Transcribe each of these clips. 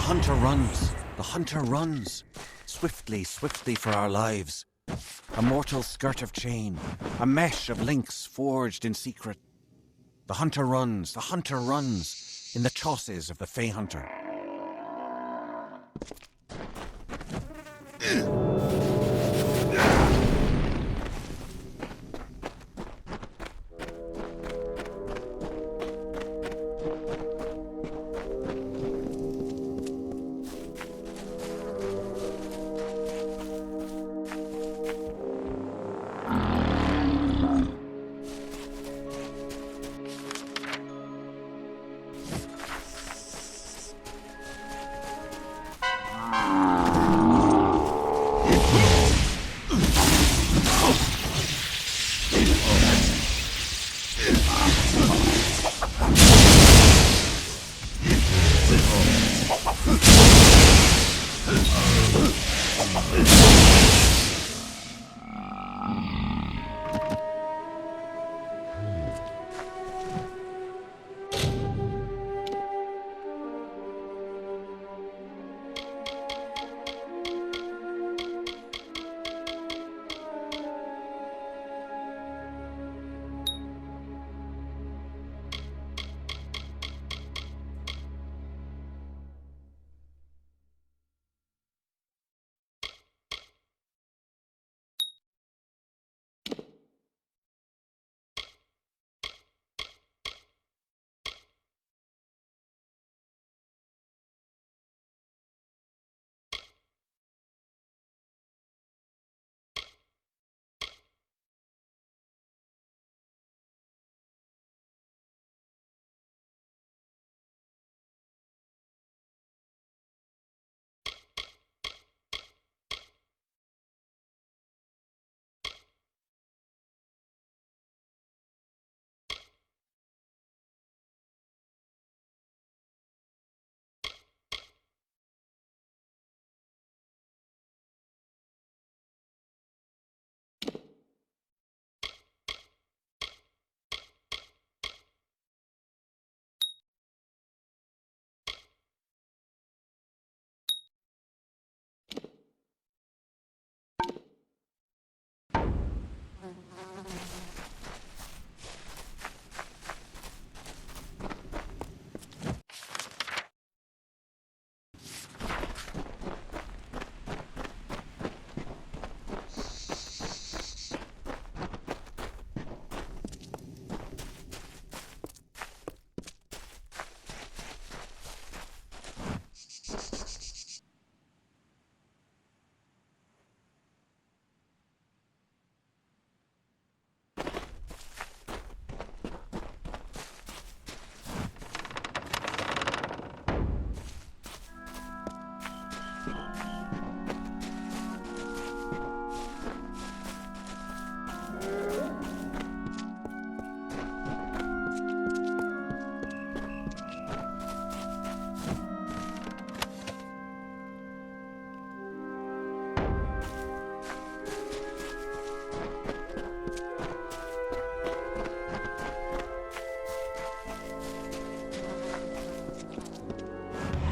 hunter runs. The hunter runs. Swiftly, swiftly for our lives. A mortal skirt of chain. A mesh of links forged in secret. The hunter runs. The hunter runs. In the chausses of the Fey hunter.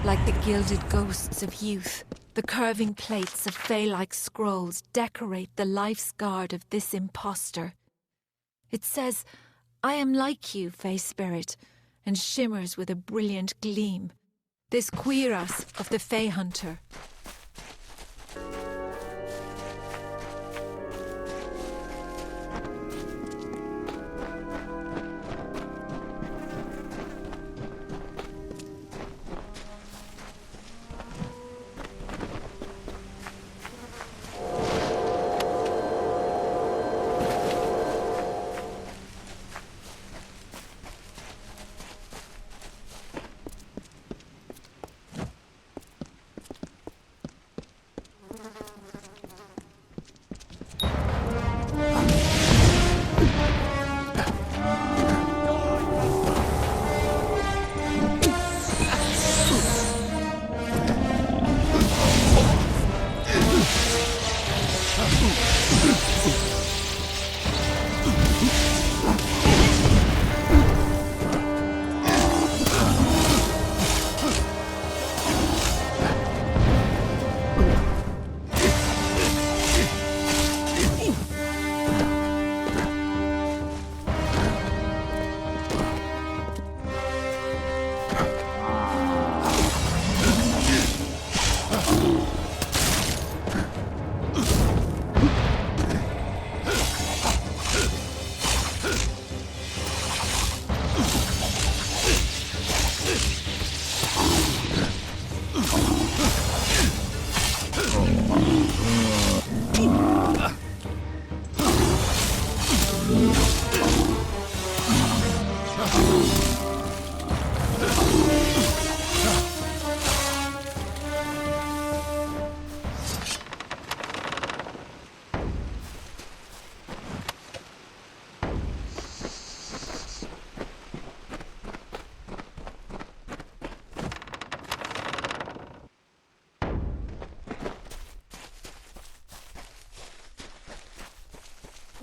Like the gilded ghosts of youth, the curving plates of fey-like scrolls decorate the life's guard of this impostor. It says, "I am like you, Fey Spirit," and shimmers with a brilliant gleam. This cuirass of the Fey Hunter.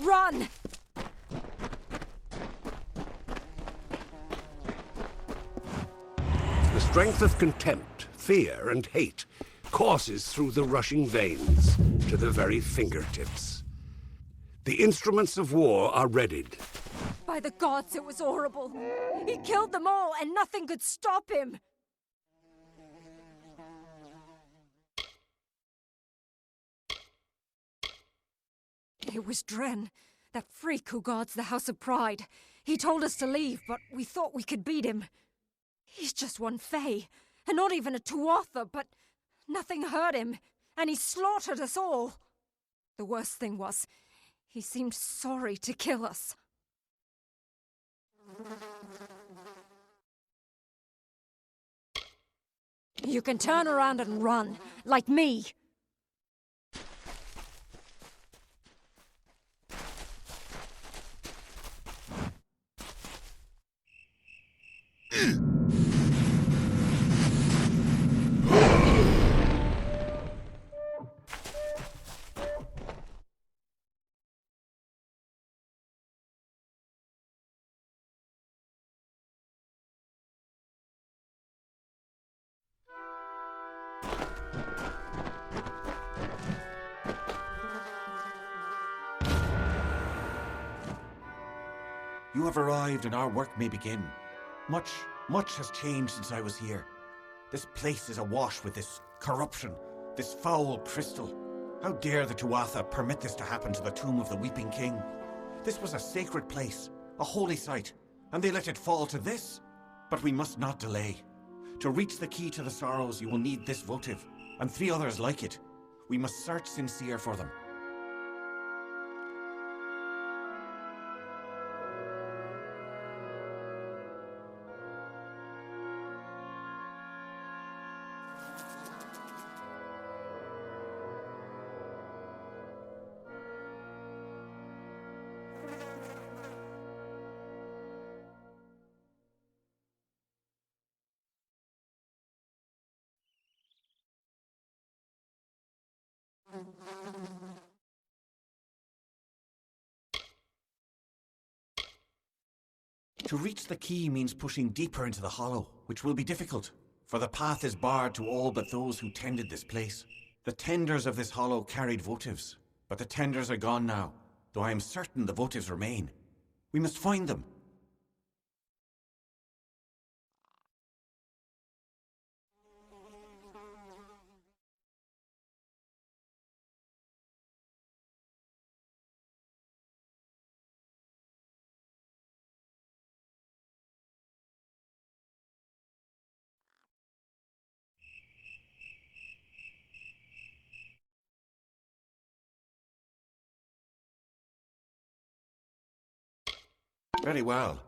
Run! The strength of contempt, fear, and hate courses through the rushing veins to the very fingertips. The instruments of war are readied. By the gods, it was horrible. He killed them all, and nothing could stop him. It was Dren, that freak who guards the House of Pride. He told us to leave, but we thought we could beat him. He's just one Fae, and not even a Tuatha, but nothing hurt him, and he slaughtered us all. The worst thing was, he seemed sorry to kill us. You can turn around and run, like me. You have arrived and our work may begin. Much has changed since I was here. This place is awash with this corruption, this foul crystal. How dare the Tuatha permit this to happen to the tomb of the Weeping King? This was a sacred place, a holy site, and they let it fall to this? But we must not delay. To reach the key to the sorrows, you will need this votive, and 3 others like it. We must search sincere for them. To reach the key means pushing deeper into the hollow, which will be difficult, for the path is barred to all but those who tended this place. The tenders of this hollow carried votives, but the tenders are gone now, though I am certain the votives remain. We must find them. Very well.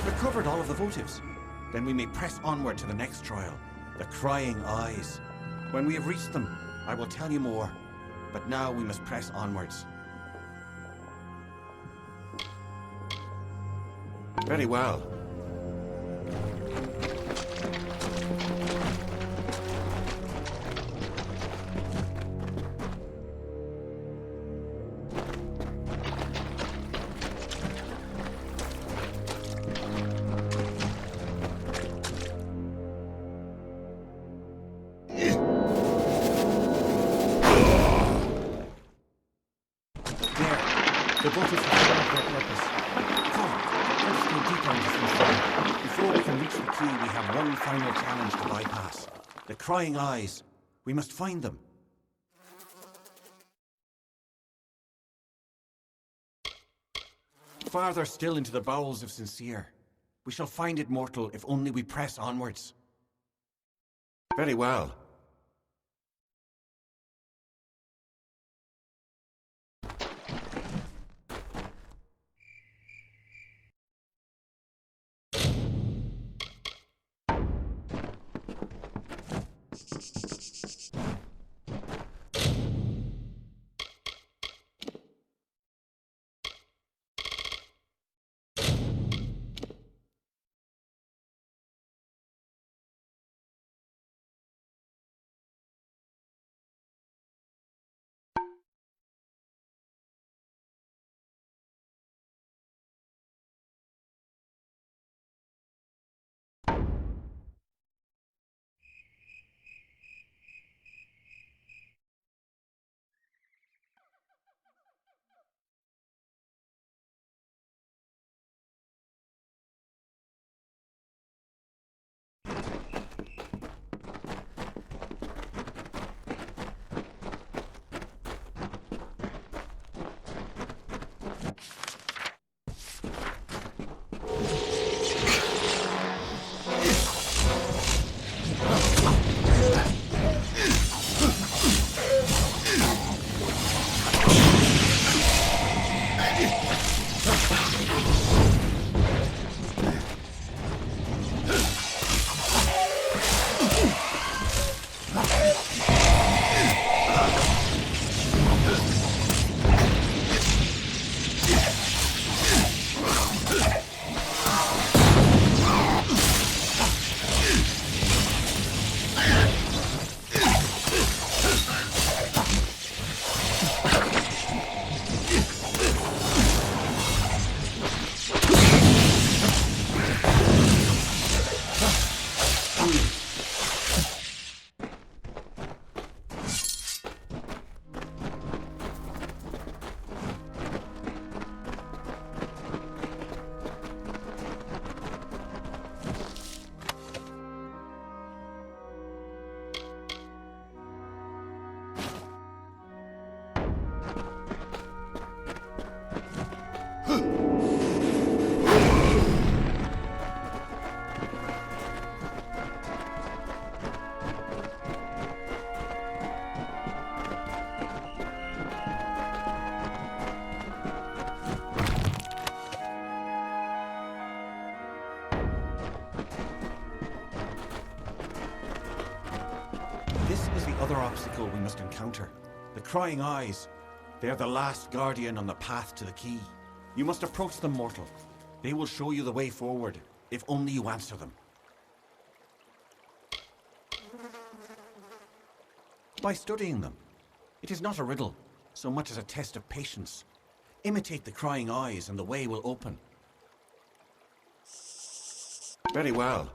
Recovered all of the votives. Then we may press onward to the next trial, the Crying Eyes. When we have reached them, I will tell you more. But now we must press onwards. Very well. The votives have served their purpose. Come, let's go deeper into this machine. Before we can reach the key, we have one final challenge to bypass. The Crying Eyes. We must find them. Farther still into the bowels of Sincere. We shall find it, mortal, if only we press onwards. Very well. This is the other obstacle we must encounter. The Crying Eyes. They are the last guardian on the path to the key. You must approach them, mortal. They will show you the way forward, if only you answer them. By studying them. It is not a riddle, so much as a test of patience. Imitate the Crying Eyes and the way will open. Very well.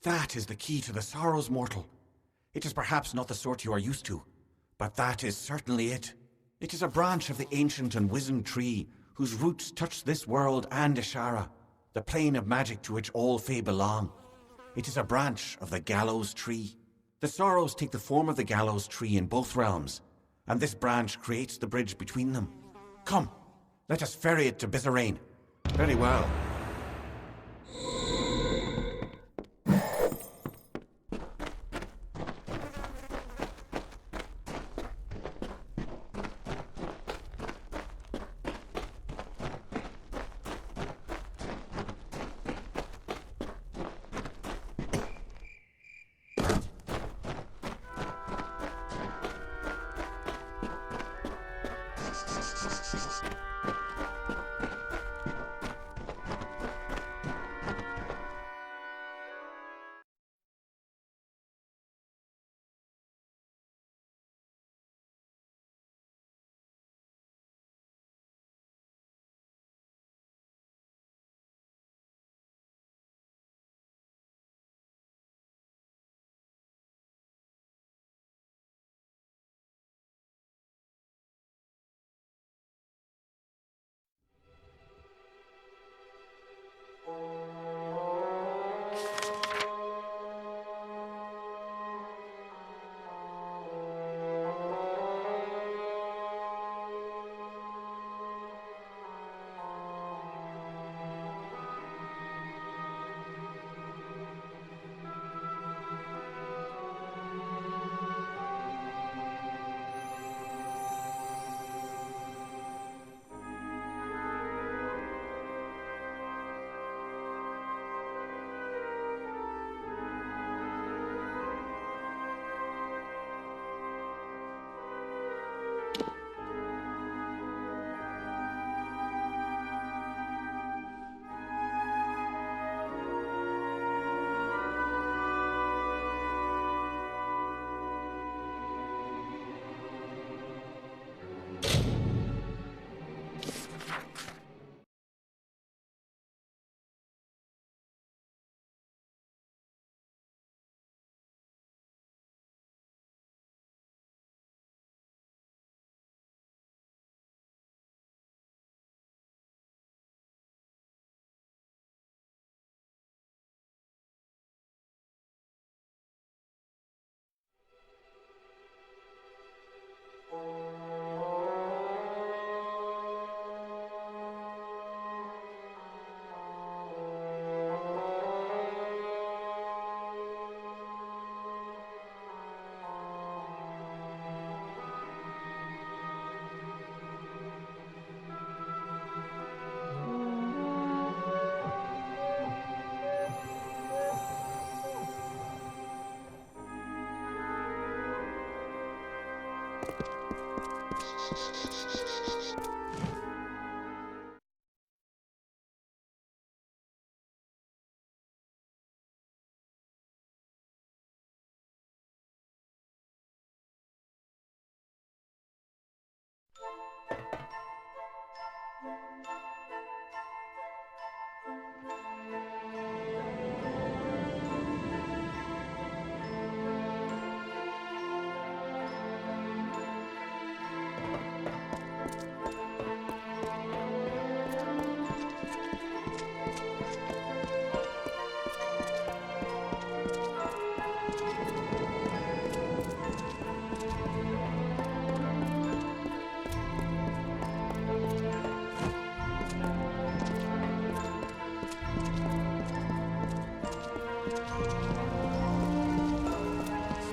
That is the key to the sorrows, mortal. It is perhaps not the sort you are used to, but that is certainly it. It is a branch of the ancient and wizened tree whose roots touch this world and Ishara, the plane of magic to which all Fae belong. It is a branch of the gallows tree. The sorrows take the form of the gallows tree in both realms, and this branch creates the bridge between them. Come, let us ferry it to Bizarrain. Very well.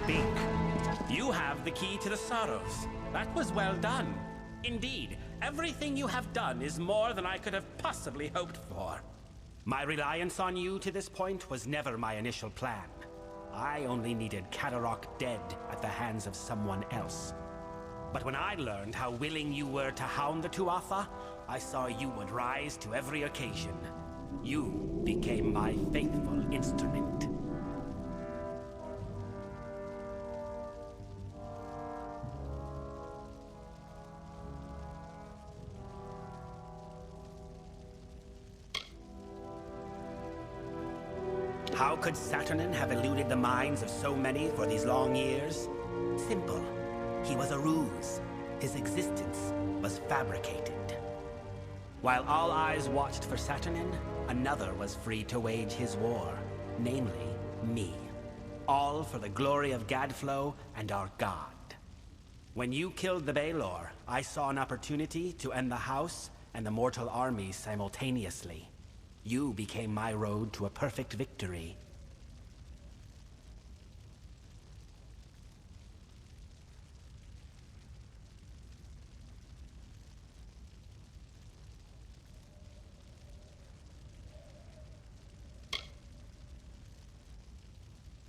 Speak. You have the key to the sorrows. That was well done. Indeed, everything you have done is more than I could have possibly hoped for. My reliance on you to this point was never my initial plan. I only needed Kadarok dead at the hands of someone else. But when I learned how willing you were to hound the Tuatha, I saw you would rise to every occasion. You became my faithful instrument. How could Saturnin have eluded the minds of so many for these long years? Simple. He was a ruse. His existence was fabricated. While all eyes watched for Saturnin, another was free to wage his war, namely me. All for the glory of Gadflow and our god. When you killed the Baelor, I saw an opportunity to end the House and the mortal armies simultaneously. You became my road to a perfect victory.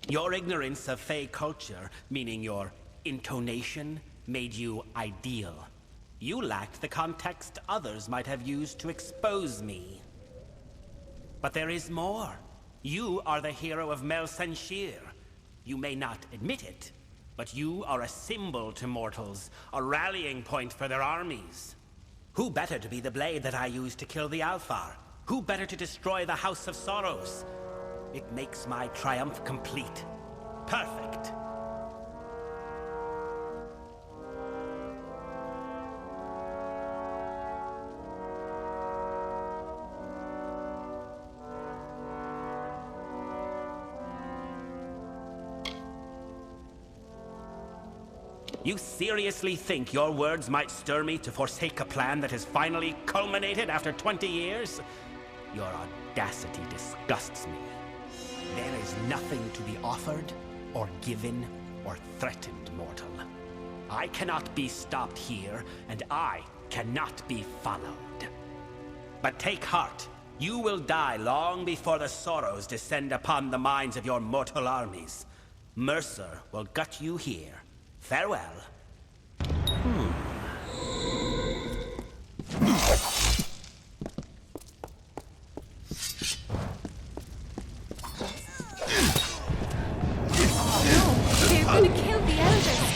Your ignorance of Fey culture, meaning your intonation, made you ideal. You lacked the context others might have used to expose me. But there is more. You are the hero of Mel Senshir. You may not admit it, but you are a symbol to mortals, a rallying point for their armies. Who better to be the blade that I used to kill the Alfar? Who better to destroy the House of Sorrows? It makes my triumph complete. Perfect. You seriously think your words might stir me to forsake a plan that has finally culminated after 20 years? Your audacity disgusts me. There is nothing to be offered, or given, or threatened, mortal. I cannot be stopped here, and I cannot be followed. But take heart. You will die long before the sorrows descend upon the minds of your mortal armies. Mercer will gut you here. Farewell. They're gonna kill the elders.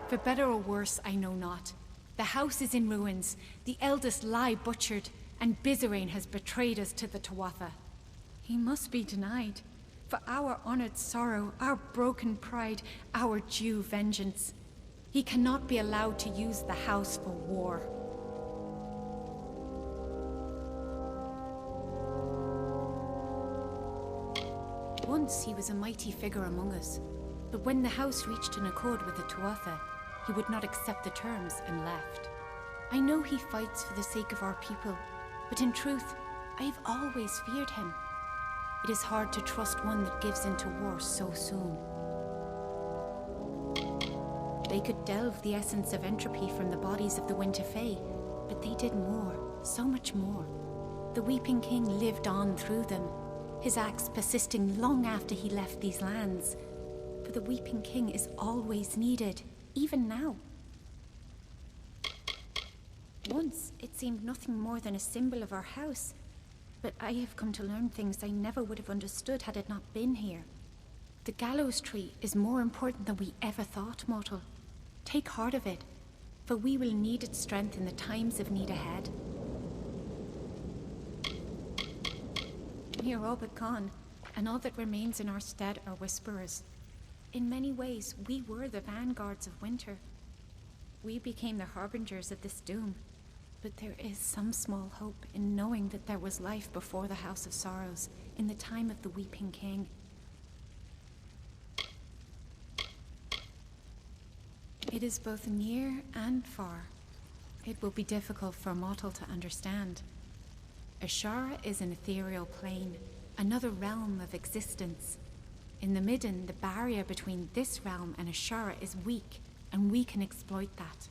For better or worse, I know not. The house is in ruins, the eldest lie butchered, and Bizerain has betrayed us to the Tuatha. He must be denied. For our honored sorrow, our broken pride, our due vengeance. He cannot be allowed to use the house for war. Once he was a mighty figure among us, but when the house reached an accord with the Tuatha, he would not accept the terms and left. I know he fights for the sake of our people, but in truth, I've always feared him. It is hard to trust one that gives into war so soon. They could delve the essence of entropy from the bodies of the Winter Fae, but they did more, so much more. The Weeping King lived on through them, his acts persisting long after he left these lands. For the Weeping King is always needed, even now. Once, it seemed nothing more than a symbol of our house, but I have come to learn things I never would have understood had it not been here. The gallows tree is more important than we ever thought, mortal. Take heart of it, for we will need its strength in the times of need ahead. We are all but gone, and all that remains in our stead are whisperers. In many ways, we were the vanguards of winter. We became the harbingers of this doom. But there is some small hope in knowing that there was life before the House of Sorrows, in the time of the Weeping King. It is both near and far. It will be difficult for a mortal to understand. Ashara is an ethereal plane, another realm of existence. In the Midden, the barrier between this realm and Ashara is weak, and we can exploit that.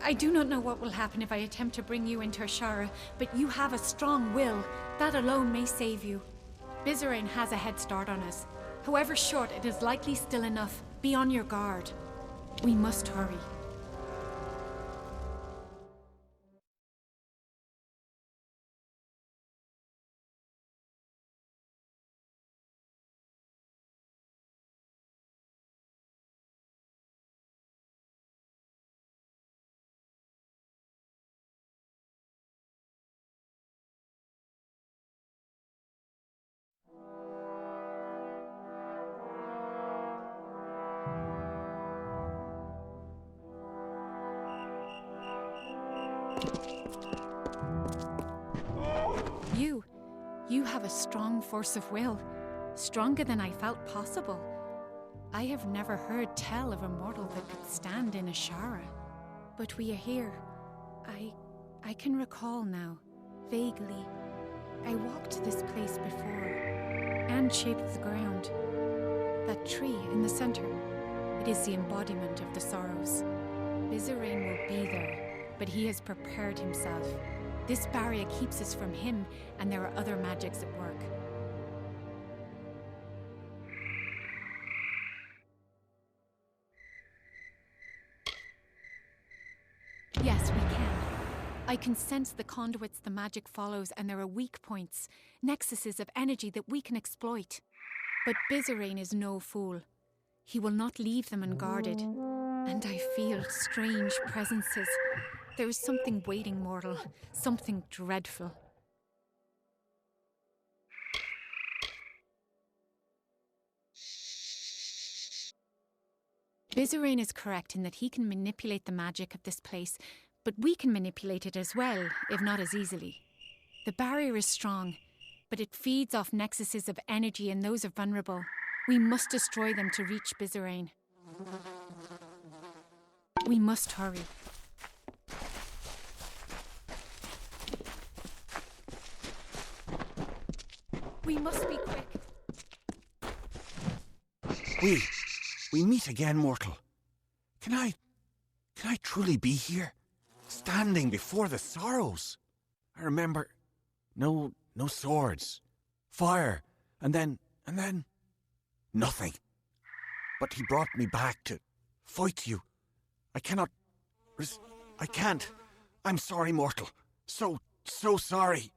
I do not know what will happen if I attempt to bring you into Ashara, but you have a strong will. That alone may save you. Bizerain has a head start on us. However short, it is likely still enough. Be on your guard. We must hurry. You have a strong force of will, stronger than I felt possible. I have never heard tell of a mortal that could stand in Ashara. But we are here. I can recall now, vaguely. I walked this place before, and shaped the ground. That tree in the center, it is the embodiment of the sorrows. Bizerain will be there, but he has prepared himself. This barrier keeps us from him, and there are other magics at work. Yes, we can. I can sense the conduits the magic follows, and there are weak points, nexuses of energy that we can exploit. But Bizerain is no fool. He will not leave them unguarded. And I feel strange presences. There is something waiting, mortal. Something dreadful. Bizerain is correct in that he can manipulate the magic of this place, but we can manipulate it as well, if not as easily. The barrier is strong, but it feeds off nexuses of energy and those are vulnerable. We must destroy them to reach Bizerain. We must hurry. We must be quick. We meet again, mortal. Can I truly be here? Standing before the sorrows? I remember no swords, fire, and then nothing. But he brought me back to fight you. I can't. I'm sorry, mortal. So so sorry.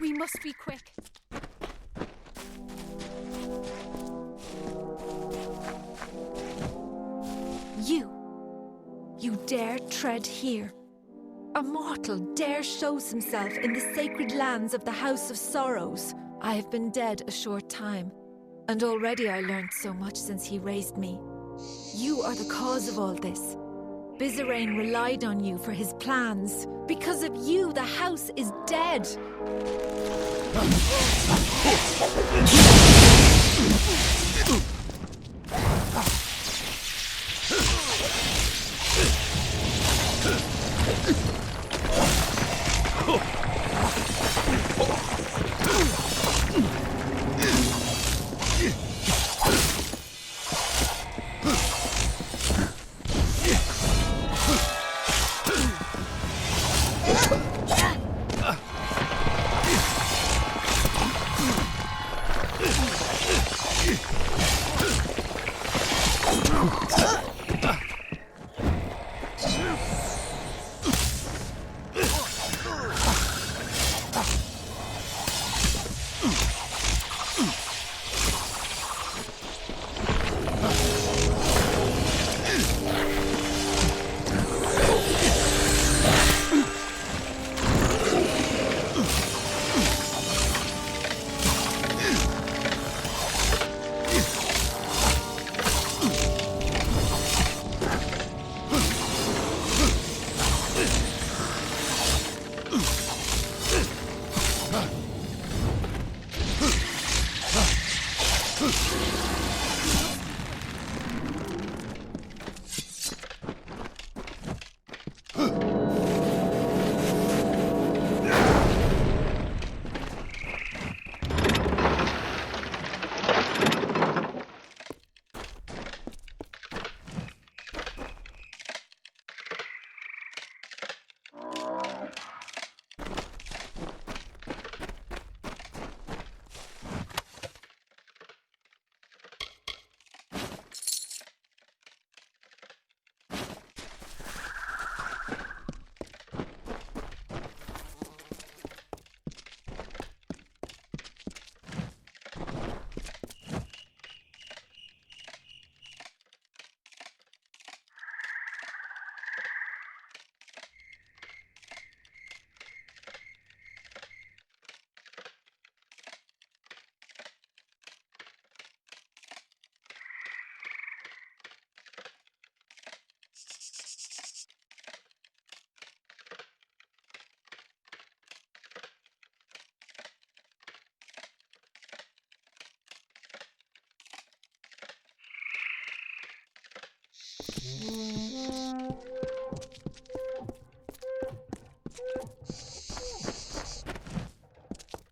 We must be quick. You dare tread here? A mortal dare shows himself in the sacred lands of the House of Sorrows. I have been dead a short time, and already I learned so much since he raised me. You are the cause of all this. Bizarane relied on you for his plans. Because of you, the house is dead.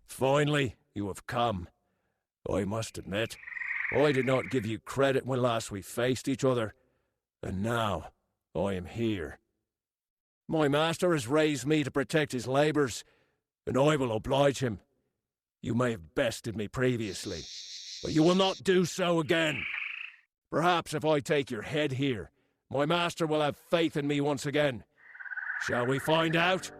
Finally, you have come. I must admit, I did not give you credit when last we faced each other, and now I am here. My master has raised me to protect his labours, and I will oblige him. You may have bested me previously, but you will not do so again. Perhaps if I take your head here, my master will have faith in me once again. Shall we find out?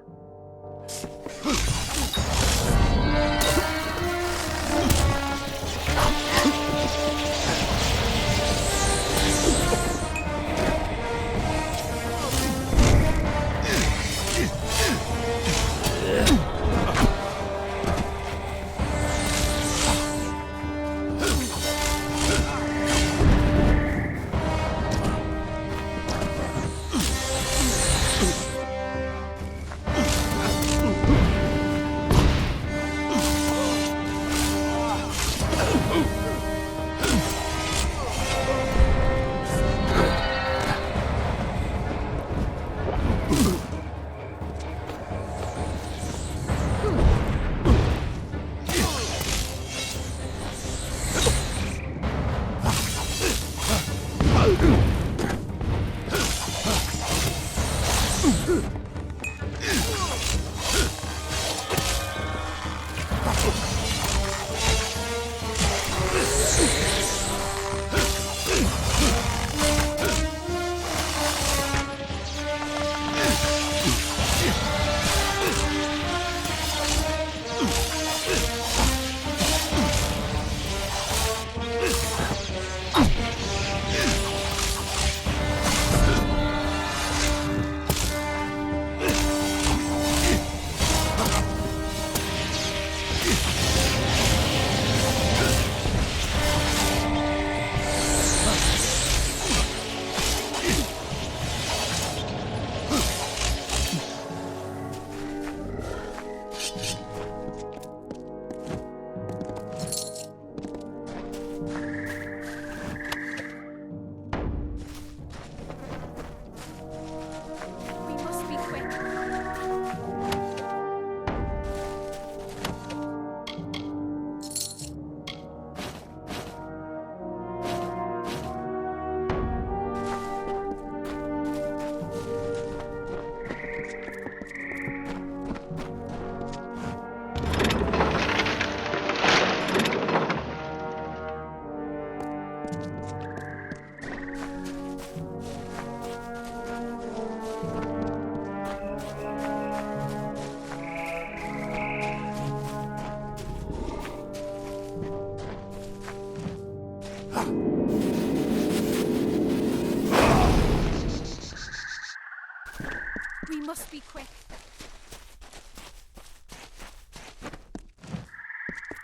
We must be quick.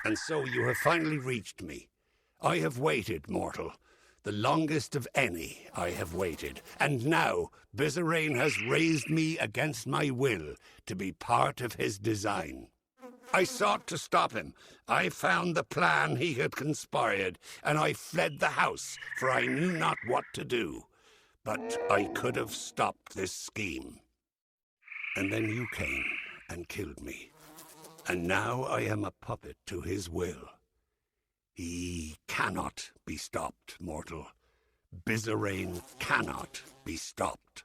And so you have finally reached me. I have waited, mortal. The longest of any I have waited. And now Bizarrain has raised me against my will to be part of his design. I sought to stop him. I found the plan he had conspired, and I fled the house, for I knew not what to do. But I could have stopped this scheme. And then you came and killed me. And now I am a puppet to his will. He cannot be stopped, mortal. Bizarrain cannot be stopped.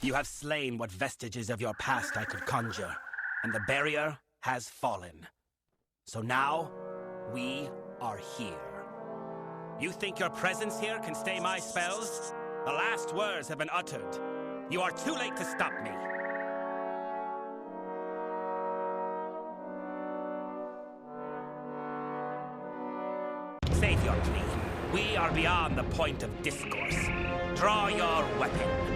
You have slain what vestiges of your past I could conjure, and the barrier has fallen. So now, we are here. You think your presence here can stay my spells? The last words have been uttered. You are too late to stop me. Save your plea. We are beyond the point of discourse. Draw your weapon.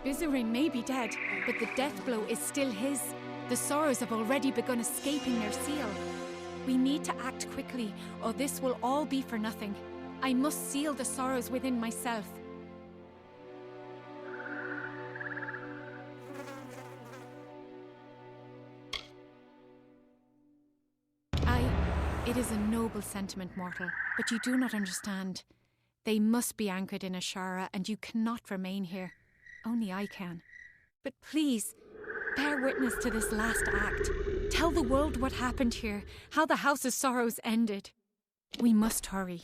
Bizarre may be dead, but the death blow is still his. The sorrows have already begun escaping their seal. We need to act quickly, or this will all be for nothing. I must seal the sorrows within myself. It is a noble sentiment, mortal, but you do not understand. They must be anchored in Ashara, and you cannot remain here. Only I can. But please, bear witness to this last act. Tell the world what happened here, how the House of Sorrows ended. We must hurry.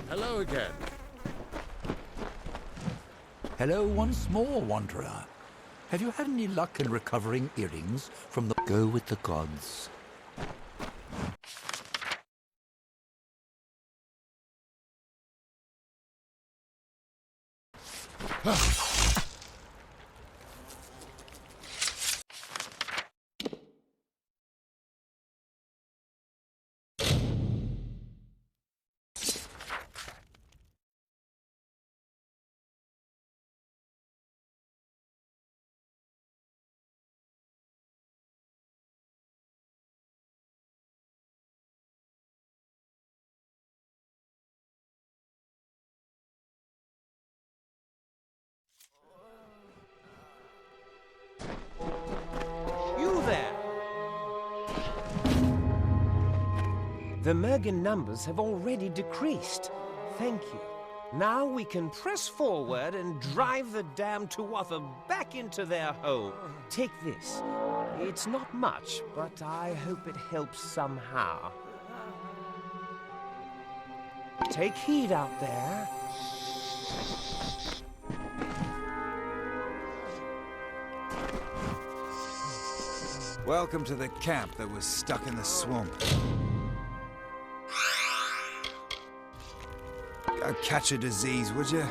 Hello again. Hello once more, Wanderer. Have you had any luck in recovering earrings from the... Go with the gods. The Mergen numbers have already decreased. Thank you. Now we can press forward and drive the damned Tuatha back into their hole. Take this. It's not much, but I hope it helps somehow. Take heed out there. Welcome to the camp that was stuck in the swamp. Go catch a disease, would you?